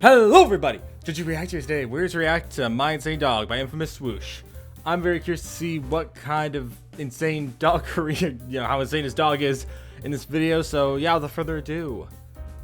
Hello everybody! GG Reactors today. We're to react to My Insane Dog by Infamous Swoosh. I'm very curious to see what kind of insane dog career, how insane his dog is in this video. So yeah, without further ado,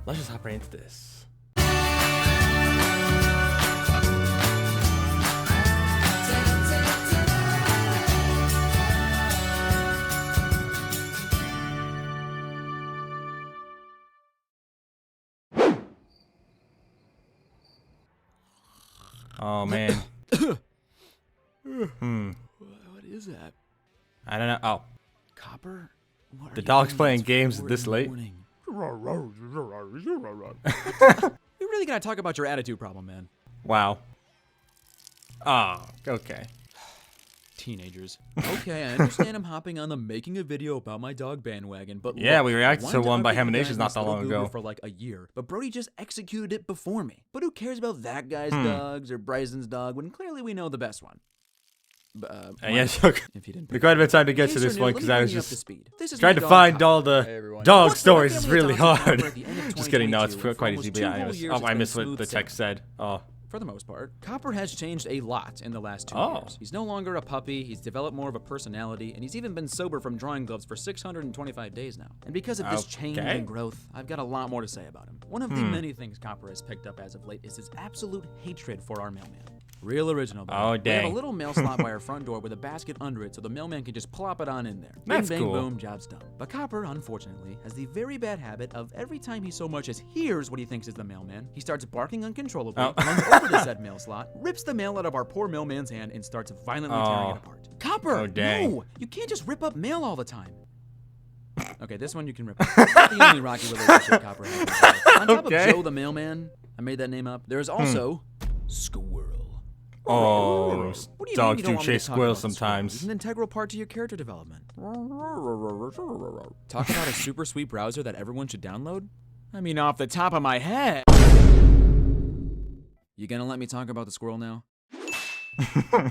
let's just hop right into this. Oh man. What is that? I don't know. Oh, Copper? What the dog's playing games this late. You really gotta talk about your attitude problem, man. Wow. Oh, okay. Teenagers. Okay, I understand I'm hopping on the making a video about my dog bandwagon, but Yeah, look, we reacted to one by wanted to Haminations not that long ago. for like a year, but Brody just executed it before me. But who cares about that guy's dogs or Bryson's dog when clearly we know the best one? Yeah, took if you didn't quite a bit of time to get Hey, to sir, this Neil, one let because me I bring was you up to just speed. This is trying my to dog, find Copper. all the Hey, everyone. dog What's stories the is family really of dogs hard. Copper at the end of Just kidding, no, it's 2022? quite For easy, but almost yeah, 2 whole anyways. years, Oh, it's I been missed what smooth the text said. Oh. For the most part, Copper has changed a lot in the last 2 Oh. years. He's no longer a puppy, he's developed more of a personality, and he's even been sober from drawing gloves for 625 days now. And because of this change Okay. and growth, I've got a lot more to say about him. One of the many things Copper has picked up as of late is his absolute hatred for our mailman. Real original, buddy. Oh, We have dang. a little mail slot by our front door with a basket under it so the mailman can just plop it on in there. That's bing, bang, cool. boom, job's done. But Copper, unfortunately, has the very bad habit of every time he so much as hears what he thinks is the mailman, he starts barking uncontrollably, runs over to said mail slot, rips the mail out of our poor mailman's hand, and starts violently tearing it apart. Copper, Oh, dang. no! You can't just rip up mail all the time. Okay, this one you can rip up. It's not the only rocky relationship Copper has with his dog. On top Okay. of Joe the mailman, I made that name up, there is also Squirrel. Oh, What do you dogs mean you don't do want me to chase talk squirrels about the squirrel? sometimes. It's an integral part to your character development. Talk about a super sweet browser that everyone should download? I mean, off the top of my head. You gonna let me talk about the squirrel now?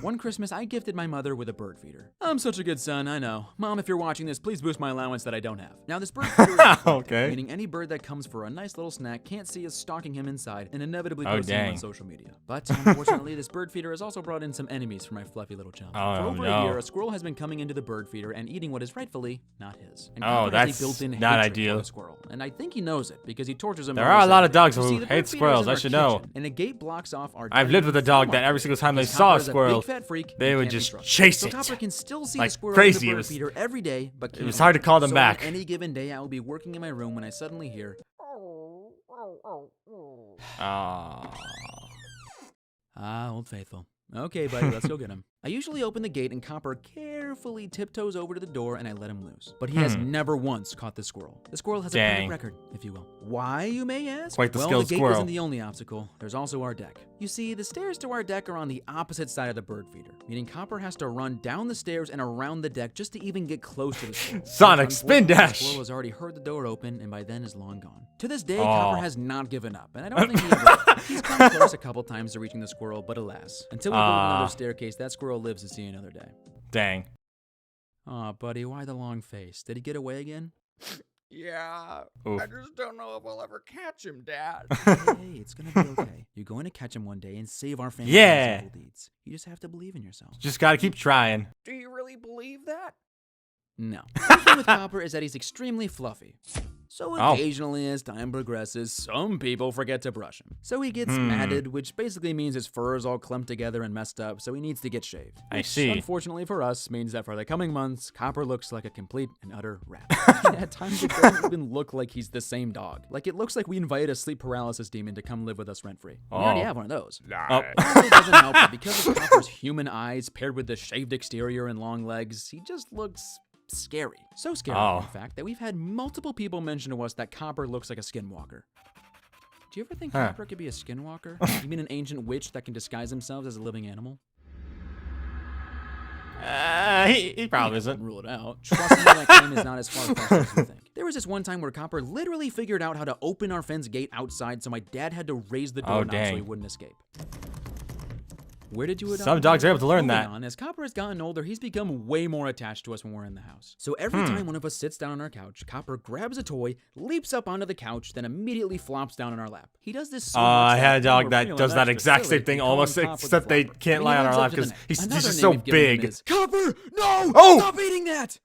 One Christmas, I gifted my mother with a bird feeder. I'm such a good son, I know. Mom, if you're watching this, please boost my allowance that I don't have. Now, this bird feeder is protected, Okay. meaning any bird that comes for a nice little snack can't see us stalking him inside and inevitably Oh, posting him on dang. social media. But unfortunately, this bird feeder has also brought in some enemies for my fluffy little chum. Oh, for over no. a year, a squirrel has been coming into the bird feeder and eating what is rightfully not his. And Oh, Copper has a that's built-in not hatred ideal. for the squirrel, and I think he knows it because he tortures him. There every are a lot of Saturday. dogs You who see, the bird hate feeder is squirrels, in I our should know. kitchen, and a gate blocks off our I've lived with a dog that every single time they because saw a Copper is squirrel, big fat freak, they and would can't be just trusted. chase So it. Copper can still see Like the squirrel crazy. in It the bird was- feeder every day, but it was can't. hard to call them So back. On any given day, I will be working in my room when I suddenly hear. Ah. Old Faithful. Okay, buddy, let's go get him. I usually open the gate and Copper carefully tiptoes over to the door and I let him loose. But he has never once caught the squirrel. The squirrel has a Dang. perfect record, if you will. Why, you may ask? Quite the well, skilled the gate squirrel. isn't the only obstacle. There's also our deck. You see, the stairs to our deck are on the opposite side of the bird feeder, meaning Copper has to run down the stairs and around the deck just to even get close to the squirrel. Sonic spin Unfortunately, dash. The squirrel has already heard the door open and by then is long gone. To this day, Aw. Copper has not given up, and I don't think he ever will. He's come close a couple times to reaching the squirrel, but alas, until we go to another staircase, that squirrel lives to see another day. Dang. Aw, buddy, why the long face? Did he get away again? Yeah, Oof. I just don't know if I'll ever catch him, Dad. Hey, it's gonna be okay. You're going to catch him one day and save our family Yeah. from evil deeds. You just have to believe in yourself. Just gotta keep trying. Do you really believe that? No. The thing with Copper is that he's extremely fluffy. So Oh. occasionally, as time progresses, some people forget to brush him. So he gets matted, which basically means his fur is all clumped together and messed up, so he needs to get shaved. I Which, see. Unfortunately for us, means that for the coming months, Copper looks like a complete and utter rat. At times, it doesn't even look like he's the same dog. Like, it looks like we invited a sleep paralysis demon to come live with us rent-free. We already Oh. have one of those. Oh. It also doesn't help that because of Copper's human eyes paired with the shaved exterior and long legs, he just looks scary. So scary, Oh. in fact, that we've had multiple people mention to us that Copper looks like a skinwalker. Do you ever think Huh. Copper could be a skinwalker? You mean an ancient witch that can disguise themselves as a living animal? He probably isn't. Rule it out. Trust me, that claim is not as far-fetched as you think. There was this one time where Copper literally figured out how to open our fence gate outside, so my dad had to raise the Oh, doorknob so he dang. wouldn't escape. Where did you adopt Some him? dogs are able to learn Moving that. on, as Copper has gotten older, he's become way more attached to us when we're in the house. So every time one of us sits down on our couch, Copper grabs a toy, leaps up onto the couch, then immediately flops down on our lap. He does this so much I that had a when dog we're that feeling does that extra exact silly, same thing we call him almost, Copper the except they Flopper. can't And lie he on our lives lap up to the because neck. he's Another just name so we've given him big. is Copper, no! Oh! Stop eating that!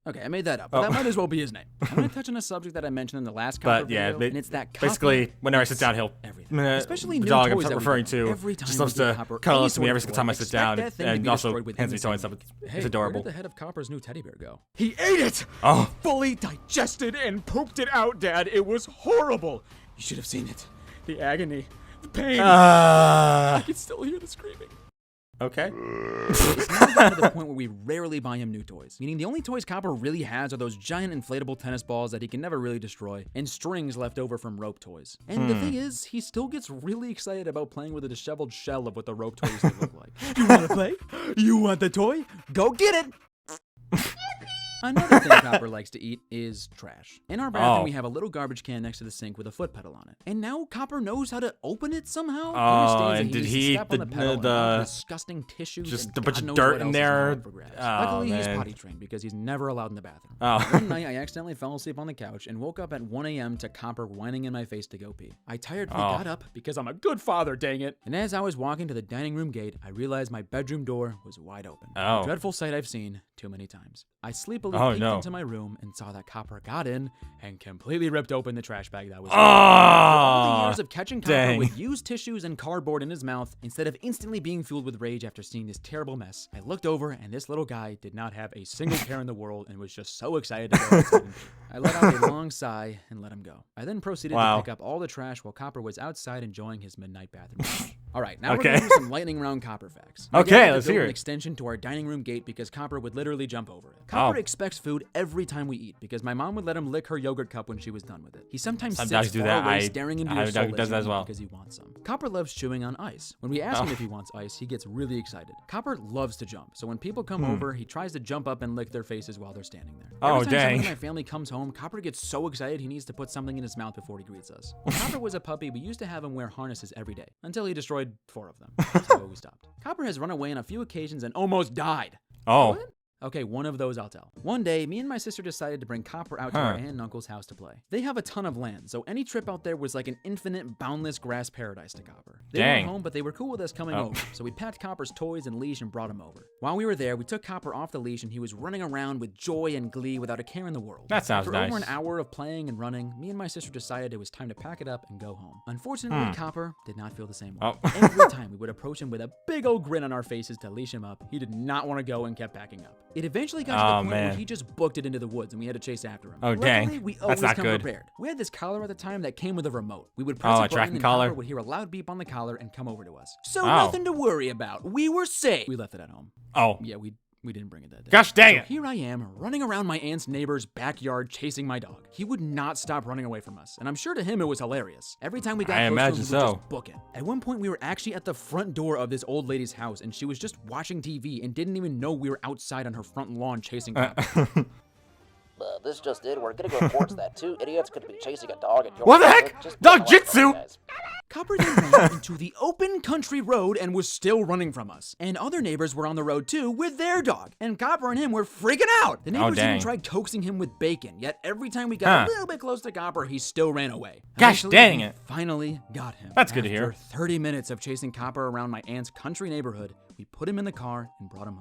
Okay, I made that up, but that might as well be his name. I'm going to touch on a subject that I mentioned in the last Copper But yeah, video, and it's that Copper basically, whenever I sit eats down, he'll everything. Especially the new dog I'm toys that we referring get him. to Every time just we loves give to Copper cuddle any up to me sort every of single toy, time I sit expect down, that thing to and be also destroyed within hands the me same toys and week. stuff. Hey, It's adorable. Where did the head of Copper's new teddy bear go? He ate it! Oh. Fully digested and pooped it out, Dad. It was horrible. You should have seen it. The agony. The pain. I can still hear the screaming. Okay. It's now gotten to the point where we rarely buy him new toys. Meaning the only toys Copper really has are those giant inflatable tennis balls that he can never really destroy, and strings left over from rope toys. And the thing is, he still gets really excited about playing with a disheveled shell of what the rope toys used to look like. You wanna play? You want the toy? Go get it! Another thing Copper likes to eat is trash. In our bathroom, we have a little garbage can next to the sink with a foot pedal on it. And now Copper knows how to open it somehow. And did he eat the disgusting tissues? just and a bunch God of knows dirt what in else is there? up for grabs. Oh, Luckily, he's man. potty trained because he's never allowed in the bathroom. Oh. One night, I accidentally fell asleep on the couch and woke up at 1 a.m. to Copper whining in my face to go pee. I tiredly got up because I'm a good father, dang it. And as I was walking to the dining room gate, I realized my bedroom door was wide open. Oh. A dreadful sight I've seen too many times. I sleepily peeked into my room and saw that Copper got in and completely ripped open the trash bag that was in it. After all the years of catching Copper with used tissues and cardboard in his mouth, instead of instantly being fueled with rage after seeing this terrible mess, I looked over and this little guy did not have a single care in the world and was just so excited to go outside and pee. I let out a long sigh and let him go. I then proceeded to pick up all the trash while Copper was outside enjoying his midnight bathroom brush. All right, now we're going to do some lightning round Copper facts. My dad had to let's build hear an it. extension to our dining room gate because Copper would literally jump over it. Copper expects food every time we eat because my mom would let him lick her yogurt cup when she was done with it. He sometimes sits dogs do far that. away staring into your soul dog does that as well. because he wants some. Copper loves chewing on ice. When we ask him if he wants ice, he gets really excited. Copper loves to jump, so when people come over, he tries to jump up and lick their faces while they're standing there. Every time someone in my family comes home, Copper gets so excited he needs to put something in his mouth before he greets us. When Copper was a puppy, we used to have him wear harnesses every day until he destroyed 4 of them. So we stopped. Copper has run away on a few occasions and almost died. What? Okay, one of those I'll tell. One day, me and my sister decided to bring Copper out to our aunt and uncle's house to play. They have a ton of land, so any trip out there was like an infinite, boundless grass paradise to Copper. They weren't home, but they were cool with us coming over, so we packed Copper's toys and leash and brought him over. While we were there, we took Copper off the leash and he was running around with joy and glee without a care in the world. That sounds nice. After over an hour of playing and running, me and my sister decided it was time to pack it up and go home. Unfortunately, Copper did not feel the same way. Every time we would approach him with a big old grin on our faces to leash him up, he did not want to go and kept packing up. It eventually got to the point where he just booked it into the woods and we had to chase after him. Luckily, we always come prepared. We had this collar at the time that came with a remote. We would press a button and Copper would hear a loud beep on the collar and come over to us. So nothing to worry about. We were safe. We left it at home. Yeah, we didn't bring it that day. Gosh dang it. Here I am, running around my aunt's neighbor's backyard chasing my dog. He would not stop running away from us, and I'm sure to him it was hilarious. Every time we got close to him, we would just book it. At one point, we were actually at the front door of this old lady's house, and she was just watching TV and didn't even know we were outside on her front lawn chasing Copper. This just in, we're getting reports that 2 idiots could be chasing a dog in your What the neighborhood. heck? Just Dog get away from jitsu? it, guys. Copper then ran into the open country road and was still running from us. And other neighbors were on the road too with their dog. And Copper and him were freaking out. The neighbors even tried coaxing him with bacon. Yet every time we got a little bit close to Copper, he still ran away. Gosh dang it. Finally got him. That's good to hear. After 30 minutes of chasing Copper around my aunt's country neighborhood, we put him in the car and brought him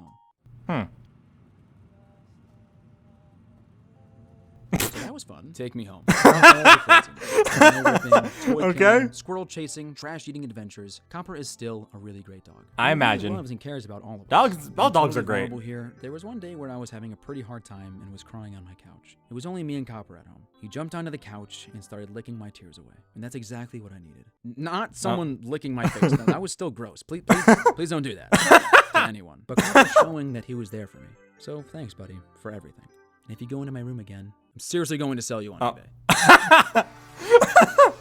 home. So that was fun. Take me home. Squirrel chasing, trash eating adventures. Copper is still a really great dog. I imagine. He loves and cares about all of us. All dogs are great. Here. There was one day where I was having a pretty hard time and was crying on my couch. It was only me and Copper at home. He jumped onto the couch and started licking my tears away. And that's exactly what I needed. Not someone licking my face. No, that was still gross. Please don't do that to anyone. But Copper showing that he was there for me. So thanks, buddy, for everything. And if you go into my room again, I'm seriously going to sell you on eBay.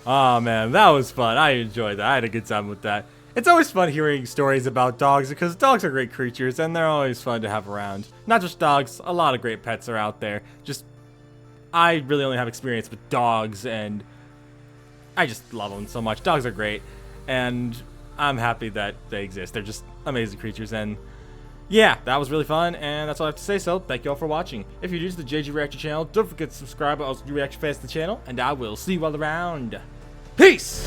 Oh man, that was fun. I enjoyed that. I had a good time with that. It's always fun hearing stories about dogs because dogs are great creatures and they're always fun to have around. Not just dogs, a lot of great pets are out there. Just, I really only have experience with dogs and I just love them so much. Dogs are great. And I'm happy that they exist. They're just amazing creatures, and yeah, that was really fun, and that's all I have to say. So thank you all for watching. If you're new to the JG Reaction channel, don't forget to subscribe, or else you reaction fans to the channel, and I will see you all around. Peace.